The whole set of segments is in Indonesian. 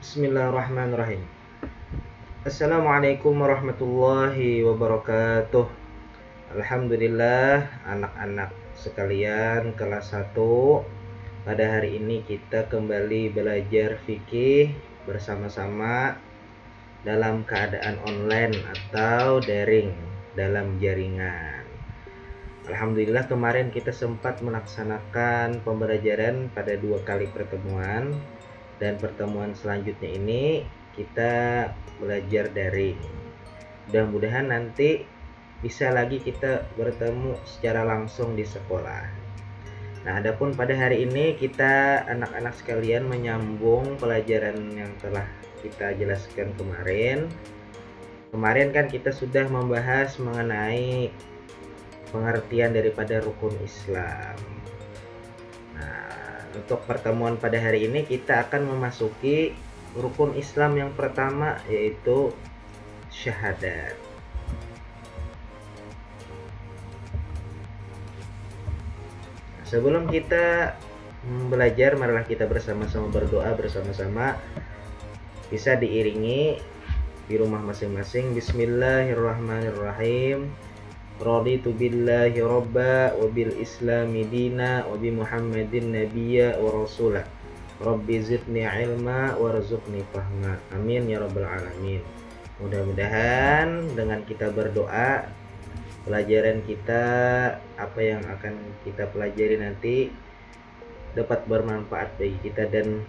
Bismillahirrahmanirrahim. Assalamualaikum warahmatullahi wabarakatuh. Alhamdulillah, anak-anak sekalian kelas 1. Pada hari ini kita kembali belajar fikih bersama-sama dalam keadaan online atau daring dalam jaringan. Alhamdulillah, kemarin kita sempat melaksanakan pembelajaran pada 2 kali pertemuan. Dan pertemuan selanjutnya ini kita belajar daring. Mudah-mudahan nanti bisa lagi kita bertemu secara langsung di sekolah. Nah, adapun pada hari ini kita anak-anak sekalian menyambung pelajaran yang telah kita jelaskan kemarin. Kemarin kan kita sudah membahas mengenai pengertian daripada rukun Islam. Untuk pertemuan pada hari ini kita akan memasuki rukun Islam yang pertama, yaitu syahadat. Sebelum kita belajar, marilah kita bersama-sama berdoa bersama-sama. Bisa diiringi di rumah masing-masing. Bismillahirrahmanirrahim. Raditu billahi robba wa bil islami dina wa bi muhammadin nabiyya wa rasula rabbi zidni ilma warzuqni fahma, amin ya rabbal alamin. Mudah-mudahan dengan kita berdoa, pelajaran kita, apa yang akan kita pelajari nanti dapat bermanfaat bagi kita dan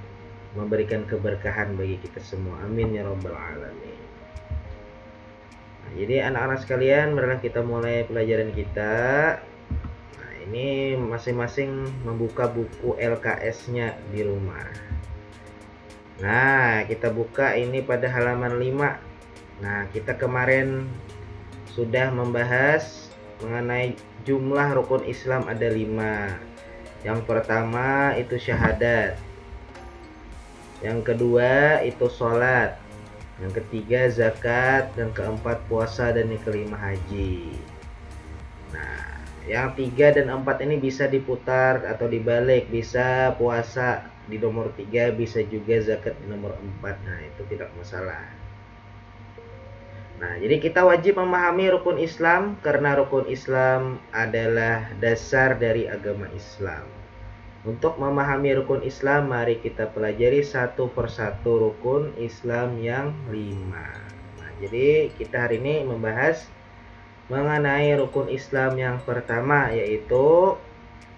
memberikan keberkahan bagi kita semua, amin ya rabbal alamin. Jadi anak-anak sekalian, marilah kita mulai pelajaran kita. Nah, ini masing-masing membuka buku LKS-nya di rumah. Nah, kita buka ini pada halaman 5. Nah, kita kemarin sudah membahas mengenai jumlah rukun Islam ada 5. Yang pertama itu syahadat. Yang kedua itu sholat. Yang ketiga zakat, dan keempat puasa, dan yang kelima haji. Nah, yang 3 dan 4 ini bisa diputar atau dibalik, bisa puasa di nomor 3, bisa juga zakat di nomor 4. Nah, itu tidak masalah. Nah, jadi kita wajib memahami rukun Islam karena rukun Islam adalah dasar dari agama Islam. Untuk memahami rukun Islam, mari kita pelajari satu persatu rukun Islam yang 5. Nah, jadi kita hari ini membahas mengenai rukun Islam yang pertama, yaitu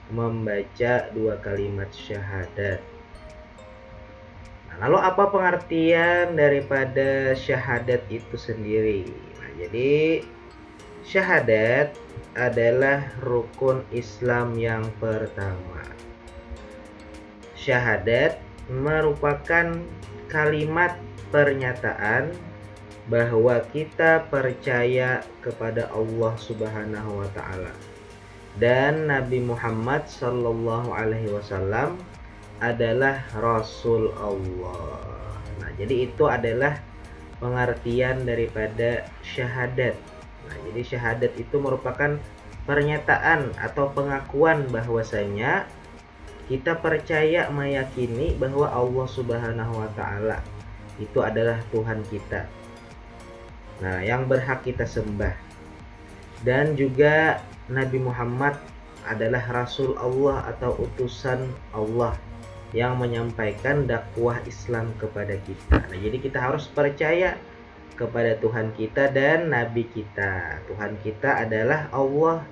membaca 2 kalimat syahadat. Nah, lalu apa pengertian daripada syahadat itu sendiri? Nah, jadi syahadat adalah rukun Islam yang pertama. Syahadat merupakan kalimat pernyataan bahwa kita percaya kepada Allah Subhanahu wa taala dan Nabi Muhammad sallallahu alaihi wasallam adalah Rasul Allah. Nah, jadi itu adalah pengertian daripada syahadat. Nah, jadi syahadat itu merupakan pernyataan atau pengakuan bahwasanya kita percaya, meyakini bahwa Allah Subhanahu wa taala itu adalah Tuhan kita. Nah, yang berhak kita sembah. Dan juga Nabi Muhammad adalah Rasul Allah atau utusan Allah yang menyampaikan dakwah Islam kepada kita. Nah, jadi kita harus percaya kepada Tuhan kita dan Nabi kita. Tuhan kita adalah Allah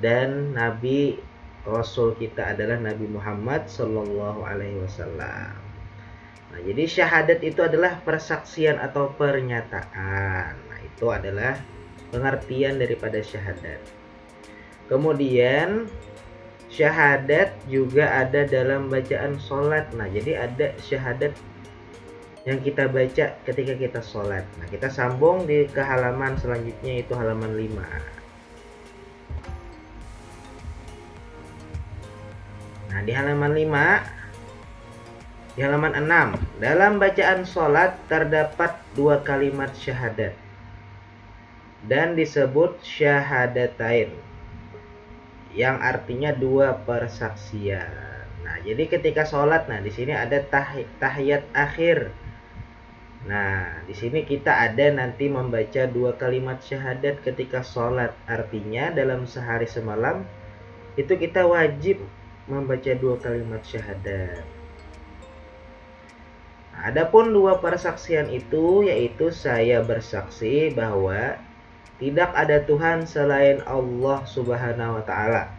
dan Nabi Rasul kita adalah Nabi Muhammad Sallallahu Alaihi Wasallam. Nah, jadi syahadat itu adalah persaksian atau pernyataan. Nah, itu adalah pengertian daripada syahadat. Kemudian syahadat juga ada dalam bacaan sholat. Nah, jadi ada syahadat yang kita baca ketika kita sholat. Nah, kita sambung ke halaman selanjutnya, itu halaman 5. Nah, di halaman 5, di halaman 6, dalam bacaan sholat terdapat 2 kalimat syahadat dan disebut syahadatain, yang artinya 2 persaksian. Nah, jadi ketika sholat, nah di sini ada tahiyat akhir Nah, di sini kita ada nanti membaca 2 kalimat syahadat ketika sholat. Artinya dalam sehari semalam itu kita wajib membaca 2 kalimat syahadat. Nah, adapun 2 persaksian itu yaitu saya bersaksi bahwa tidak ada Tuhan selain Allah Subhanahu wa taala,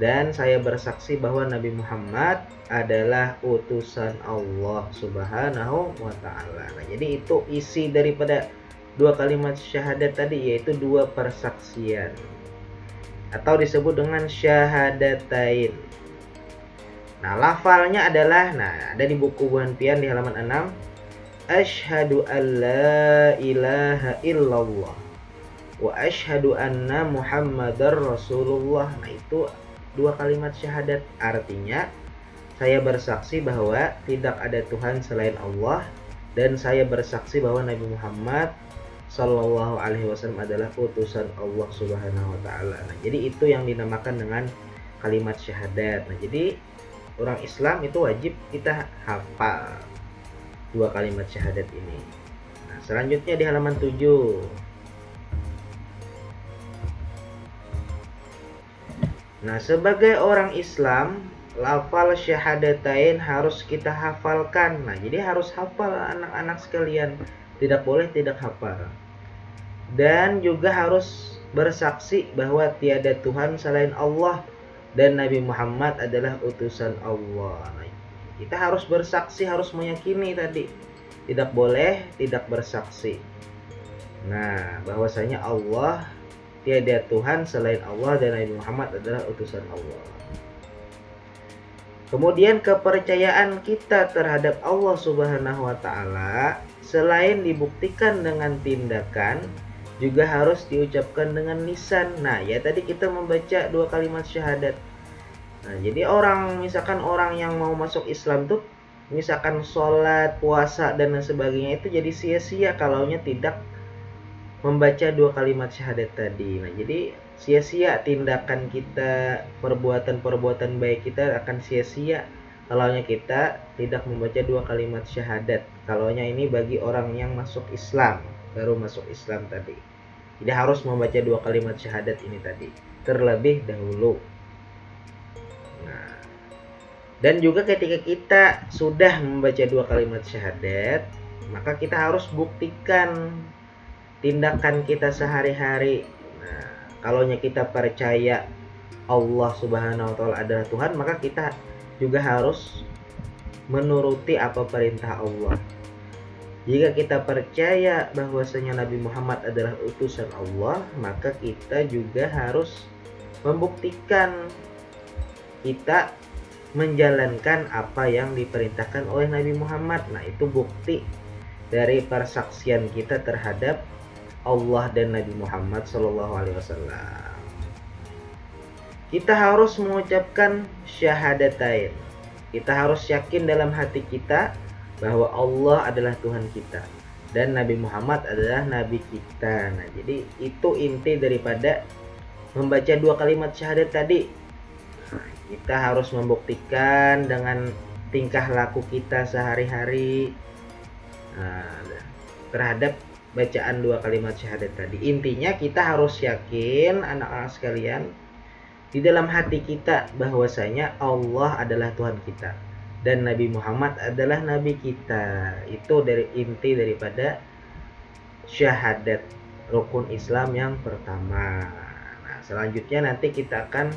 dan saya bersaksi bahwa Nabi Muhammad adalah utusan Allah Subhanahu wa taala. Nah, jadi itu isi daripada 2 kalimat syahadat tadi, yaitu 2 persaksian atau disebut dengan syahadatain. Nah, lafalnya adalah, ada di buku Buhan Pian di halaman 6, asyhadu an la ilaha illallah wa asyhadu anna Muhammadar Rasulullah. Nah, itu 2 kalimat syahadat. Artinya saya bersaksi bahwa tidak ada Tuhan selain Allah, dan saya bersaksi bahwa Nabi Muhammad Sallallahu Alaihi Wasallam adalah utusan Allah Subhanahu Wa Taala. Nah, jadi itu yang dinamakan dengan kalimat syahadat. Nah, jadi orang Islam itu wajib kita hafal 2 kalimat syahadat ini. Nah, selanjutnya di halaman 7. Nah, sebagai orang Islam, lafal syahadatain harus kita hafalkan. Nah, jadi harus hafal anak-anak sekalian. Tidak boleh tidak hafal. Dan juga harus bersaksi bahwa tiada Tuhan selain Allah dan Nabi Muhammad adalah utusan Allah. Nah, kita harus bersaksi, harus meyakini tadi. Tidak boleh tidak bersaksi. Nah, bahwasanya Allah, tiada Tuhan selain Allah dan Nabi Muhammad adalah utusan Allah. Kemudian kepercayaan kita terhadap Allah Subhanahu wa taala selain dibuktikan dengan tindakan, juga harus diucapkan dengan lisan. Nah, ya tadi kita membaca 2 kalimat syahadat. Nah, jadi misalkan orang yang mau masuk Islam tuh, misalkan sholat, puasa dan sebagainya, itu jadi sia-sia kalaunya tidak membaca 2 kalimat syahadat tadi. Nah, jadi sia-sia tindakan kita, perbuatan-perbuatan baik kita akan sia-sia kalaunya kita tidak membaca 2 kalimat syahadat. Kalaunya ini bagi orang yang masuk Islam, baru masuk Islam tadi. Jadi harus membaca 2 kalimat syahadat ini tadi terlebih dahulu. Nah, dan juga ketika kita sudah membaca 2 kalimat syahadat, maka kita harus buktikan tindakan kita sehari-hari. Nah, kalaunya kita percaya Allah Subhanahu wa taala adalah Tuhan, maka kita juga harus menuruti apa perintah Allah. Jika kita percaya bahwasanya Nabi Muhammad adalah utusan Allah, maka kita juga harus membuktikan kita menjalankan apa yang diperintahkan oleh Nabi Muhammad. Nah, itu bukti dari persaksian kita terhadap Allah dan Nabi Muhammad Sallallahu Alaihi Wasallam. Kita harus mengucapkan syahadatain. Kita harus yakin dalam hati kita bahwa Allah adalah Tuhan kita dan Nabi Muhammad adalah Nabi kita. Nah, jadi itu inti daripada membaca 2 kalimat syahadat tadi. Nah, kita harus membuktikan dengan tingkah laku kita sehari-hari terhadap bacaan 2 kalimat syahadat tadi. Intinya kita harus yakin, anak-anak sekalian, di dalam hati kita bahwasanya Allah adalah Tuhan kita dan Nabi Muhammad adalah Nabi kita. Itu dari inti daripada syahadat, rukun Islam yang pertama. Nah, selanjutnya nanti kita akan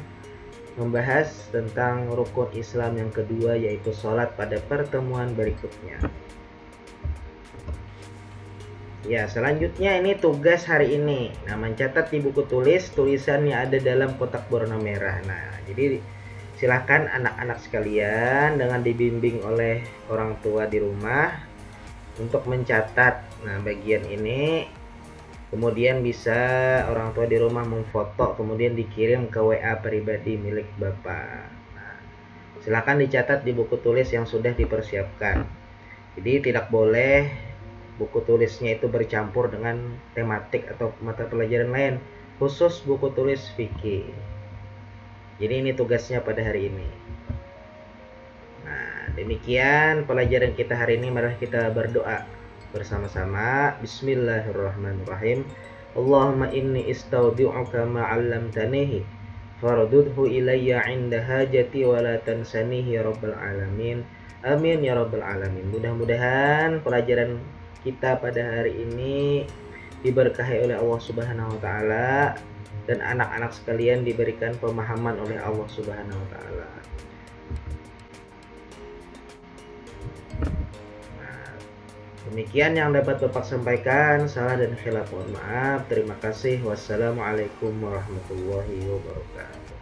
membahas tentang rukun Islam yang kedua, yaitu sholat pada pertemuan berikutnya. Ya, selanjutnya ini tugas hari ini. Nah, mencatat di buku tulisan yang ada dalam kotak berwarna merah. Nah, jadi silakan anak-anak sekalian dengan dibimbing oleh orang tua di rumah untuk mencatat. Nah, bagian ini kemudian bisa orang tua di rumah memfoto kemudian dikirim ke WA pribadi milik Bapak. Nah, silakan dicatat di buku tulis yang sudah dipersiapkan. Jadi tidak boleh buku tulisnya itu bercampur dengan tematik atau mata pelajaran lain, khusus buku tulis fikih. Jadi ini tugasnya pada hari ini. Nah, demikian pelajaran kita hari ini. Mari kita berdoa. Bersama-sama, bismillahirrahmanirrahim. Allahumma inni istaudi'uka ma 'allamtanihi fardudhu ilayya 'inda hajati wa la tansanihi ya rabbal alamin. Amin ya rabbal alamin. Mudah-mudahan pelajaran kita pada hari ini diberkahi oleh Allah Subhanahu wa taala dan anak-anak sekalian diberikan pemahaman oleh Allah Subhanahu wa taala. Nah, demikian yang dapat Bapak sampaikan. Salah dan khilaf mohon maaf. Terima kasih. Wassalamualaikum warahmatullahi wabarakatuh.